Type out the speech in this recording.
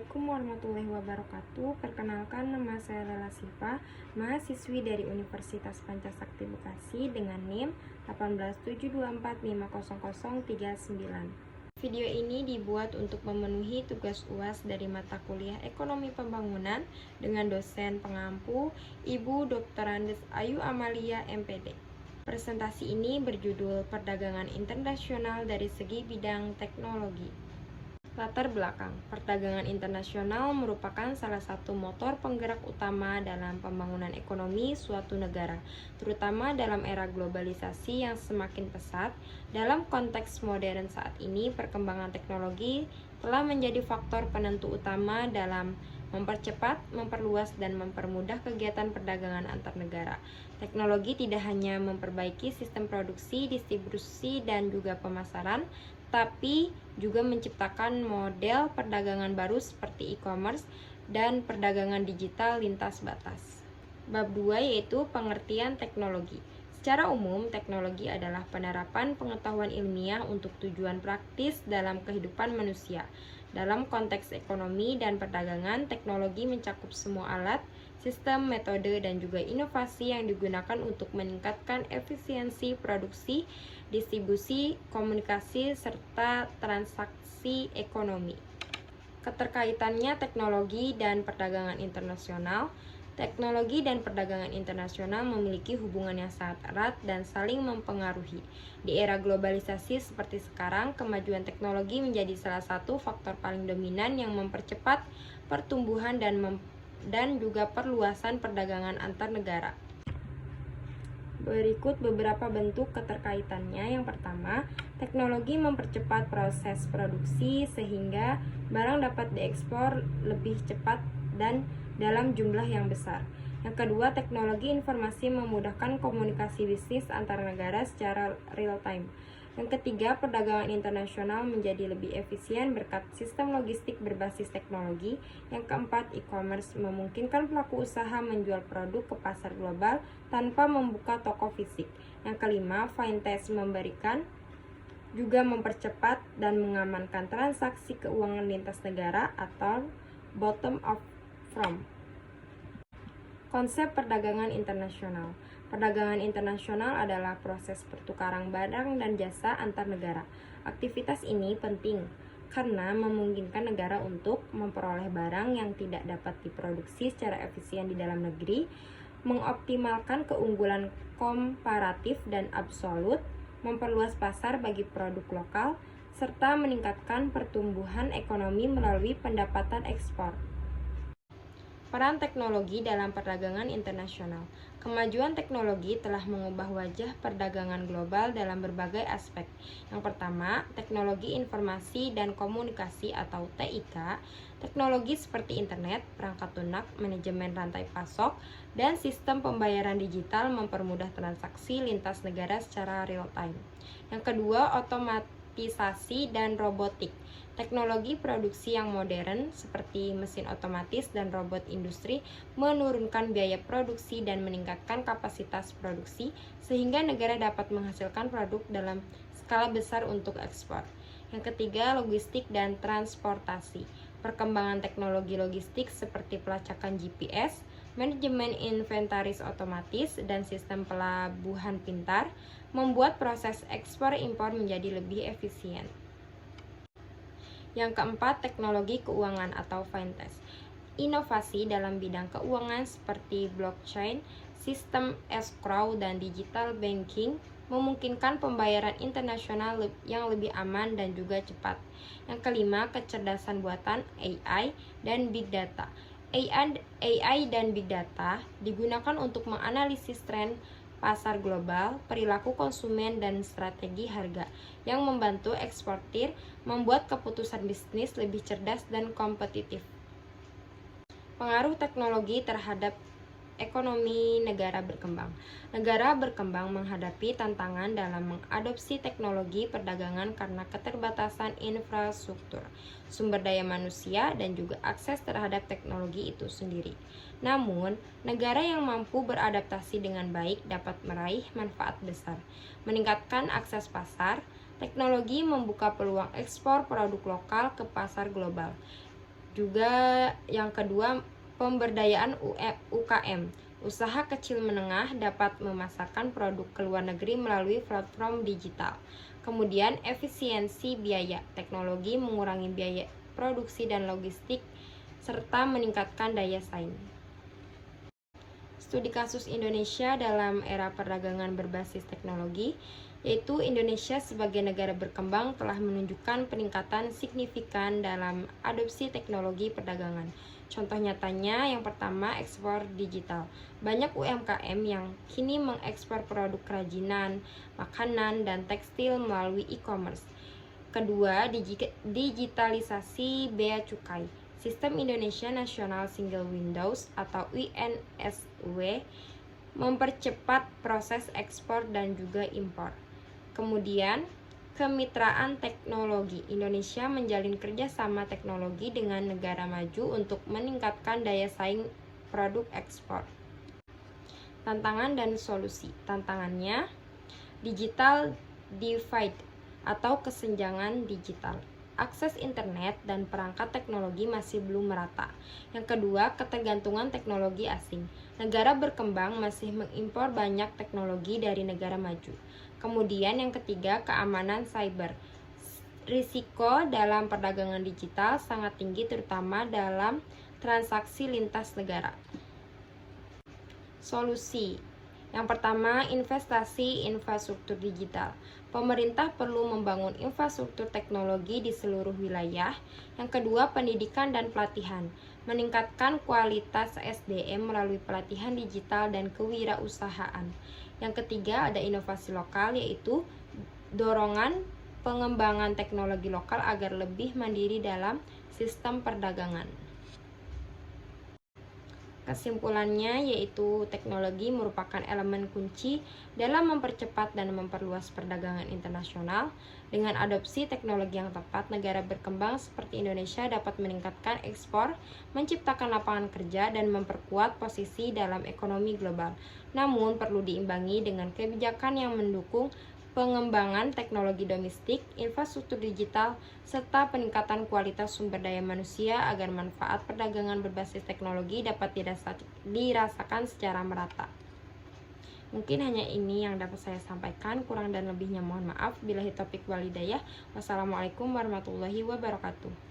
Assalamualaikum warahmatullahi wabarakatuh. Perkenalkan, nama saya Lela Siva, mahasiswi dari Universitas Pancasakti Bekasi dengan NIM 18724500039. Video ini dibuat untuk memenuhi tugas UAS dari mata kuliah Ekonomi Pembangunan dengan dosen pengampu Ibu Dr. Andes Ayu Amalia MPD. Presentasi ini berjudul Perdagangan Internasional dari segi bidang teknologi. Latar belakang, perdagangan internasional merupakan salah satu motor penggerak utama dalam pembangunan ekonomi suatu negara, terutama dalam era globalisasi yang semakin pesat. Dalam konteks modern saat ini, perkembangan teknologi telah menjadi faktor penentu utama dalam mempercepat, memperluas, dan mempermudah kegiatan perdagangan antar negara. Teknologi tidak hanya memperbaiki sistem produksi, distribusi, dan juga pemasaran, tapi juga menciptakan model perdagangan baru seperti e-commerce dan perdagangan digital lintas batas. Bab 2 yaitu pengertian teknologi. Secara umum, teknologi adalah penerapan pengetahuan ilmiah untuk tujuan praktis dalam kehidupan manusia. Dalam konteks ekonomi dan perdagangan, teknologi mencakup semua alat, sistem, metode, dan juga inovasi yang digunakan untuk meningkatkan efisiensi produksi, distribusi, komunikasi, serta transaksi ekonomi. Keterkaitannya teknologi dan perdagangan internasional. Teknologi dan perdagangan internasional memiliki hubungan yang sangat erat dan saling mempengaruhi. Di era globalisasi seperti sekarang, kemajuan teknologi menjadi salah satu faktor paling dominan yang mempercepat pertumbuhan dan juga perluasan perdagangan antar negara. Berikut beberapa bentuk keterkaitannya. Yang pertama, teknologi mempercepat proses produksi sehingga barang dapat diekspor lebih cepat dan dalam jumlah yang besar. Yang kedua, teknologi informasi memudahkan komunikasi bisnis antar negara secara real time. Yang ketiga, perdagangan internasional menjadi lebih efisien berkat sistem logistik berbasis teknologi. Yang keempat, e-commerce memungkinkan pelaku usaha menjual produk ke pasar global tanpa membuka toko fisik. Yang kelima, fintech juga mempercepat dan mengamankan transaksi keuangan lintas negara atau bottom up from. Konsep perdagangan internasional. Perdagangan internasional adalah proses pertukaran barang dan jasa antar negara. Aktivitas ini penting karena memungkinkan negara untuk memperoleh barang yang tidak dapat diproduksi secara efisien di dalam negeri, mengoptimalkan keunggulan komparatif dan absolut, memperluas pasar bagi produk lokal, serta meningkatkan pertumbuhan ekonomi melalui pendapatan ekspor. Peran teknologi dalam perdagangan internasional. Kemajuan teknologi telah mengubah wajah perdagangan global dalam berbagai aspek. Yang pertama, teknologi informasi dan komunikasi atau TIK. Teknologi seperti internet, perangkat lunak, manajemen rantai pasok, dan sistem pembayaran digital mempermudah transaksi lintas negara secara real time. Yang kedua, otomatisasi dan robotik. Teknologi produksi yang modern seperti mesin otomatis dan robot industri menurunkan biaya produksi dan meningkatkan kapasitas produksi sehingga negara dapat menghasilkan produk dalam skala besar untuk ekspor. Yang ketiga, logistik dan transportasi. Perkembangan teknologi logistik seperti pelacakan GPS, manajemen inventaris otomatis, dan sistem pelabuhan pintar membuat proses ekspor impor menjadi lebih efisien. Yang keempat, teknologi keuangan atau fintech. Inovasi dalam bidang keuangan seperti blockchain, sistem escrow, dan digital banking memungkinkan pembayaran internasional yang lebih aman dan juga cepat. Yang kelima, kecerdasan buatan AI dan big data. AI dan big data digunakan untuk menganalisis tren pasar global, perilaku konsumen, dan strategi harga yang membantu eksportir membuat keputusan bisnis lebih cerdas dan kompetitif. Pengaruh teknologi terhadap ekonomi negara berkembang. Negara berkembang menghadapi tantangan dalam mengadopsi teknologi perdagangan karena keterbatasan infrastruktur, sumber daya manusia, dan juga akses terhadap teknologi itu sendiri. Namun, negara yang mampu beradaptasi dengan baik dapat meraih manfaat besar, meningkatkan akses pasar. Teknologi membuka peluang ekspor produk lokal ke pasar global. Juga yang kedua, pemberdayaan UKM. Usaha kecil menengah dapat memasarkan produk ke luar negeri melalui platform digital. Kemudian, efisiensi biaya. Teknologi mengurangi biaya produksi dan logistik serta meningkatkan daya saing. Studi kasus Indonesia dalam era perdagangan berbasis teknologi, yaitu Indonesia sebagai negara berkembang telah menunjukkan peningkatan signifikan dalam adopsi teknologi perdagangan. Contoh nyatanya yang pertama, ekspor digital. Banyak UMKM yang kini mengekspor produk kerajinan, makanan, dan tekstil melalui e-commerce. Kedua, digitalisasi bea cukai. Sistem Indonesia National Single Windows atau INSW mempercepat proses ekspor dan juga impor. Kemudian, kemitraan teknologi. Indonesia menjalin kerjasama teknologi dengan negara maju untuk meningkatkan daya saing produk ekspor. Tantangan dan solusi. Tantangannya, digital divide atau kesenjangan digital. Akses internet dan perangkat teknologi masih belum merata. Yang kedua, ketergantungan teknologi asing. Negara berkembang masih mengimpor banyak teknologi dari negara maju. Kemudian yang ketiga, keamanan cyber. Risiko dalam perdagangan digital sangat tinggi terutama dalam transaksi lintas negara. Solusi. Yang pertama, investasi infrastruktur digital. Pemerintah perlu membangun infrastruktur teknologi di seluruh wilayah. Yang kedua, pendidikan dan pelatihan. Meningkatkan kualitas SDM melalui pelatihan digital dan kewirausahaan. Yang ketiga, ada inovasi lokal, yaitu dorongan pengembangan teknologi lokal agar lebih mandiri dalam sistem perdagangan. Kesimpulannya yaitu teknologi merupakan elemen kunci dalam mempercepat dan memperluas perdagangan internasional. Dengan adopsi teknologi yang tepat, negara berkembang seperti Indonesia dapat meningkatkan ekspor, menciptakan lapangan kerja, dan memperkuat posisi dalam ekonomi global. Namun perlu diimbangi dengan kebijakan yang mendukung pengembangan teknologi domestik, infrastruktur digital, serta peningkatan kualitas sumber daya manusia agar manfaat perdagangan berbasis teknologi dapat dirasakan secara merata. Mungkin hanya ini yang dapat saya sampaikan, kurang dan lebihnya mohon maaf. Billahi taufik wal hidayah. Wassalamualaikum warahmatullahi wabarakatuh.